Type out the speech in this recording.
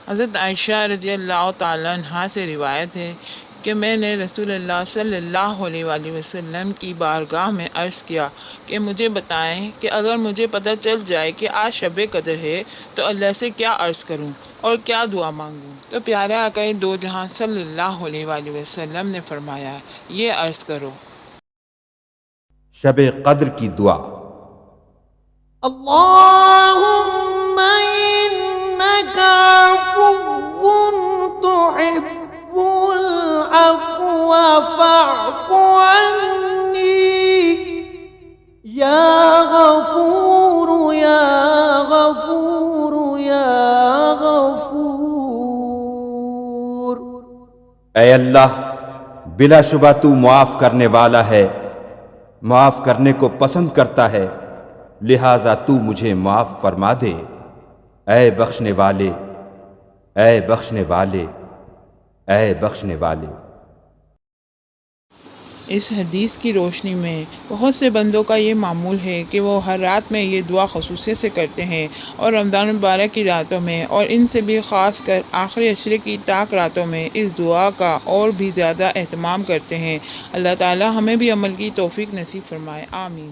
حضرت عائشہ رضی اللہ تعالیٰ عنہا سے روایت ہے کہ میں نے رسول اللہ صلی اللہ علیہ وآلہ وسلم کی بارگاہ میں عرض کیا کہ مجھے بتائیں کہ اگر مجھے پتہ چل جائے کہ آج شب قدر ہے تو اللہ سے کیا عرض کروں اور کیا دعا مانگوں؟ تو پیارے آقا دو جہاں صلی اللہ علیہ وآلہ وسلم نے فرمایا، یہ عرض کرو، شب قدر کی دعا، اللہم انک عفو تحب العفو فاعف عنی یا غفور یا غفور یا غفور۔ اے اللہ بلا شبہ تو معاف کرنے والا ہے، معاف کرنے کو پسند کرتا ہے، لہٰذا تو مجھے معاف فرما دے، اے بخشنے والے، اے بخشنے والے، اے بخشنے والے۔ اس حدیث کی روشنی میں بہت سے بندوں کا یہ معمول ہے کہ وہ ہر رات میں یہ دعا خصوصیت سے کرتے ہیں، اور رمضان مبارک کی راتوں میں اور ان سے بھی خاص کر آخری عشرے کی طاق راتوں میں اس دعا کا اور بھی زیادہ اہتمام کرتے ہیں۔ اللہ تعالی ہمیں بھی عمل کی توفیق نصیب فرمائے، آمین۔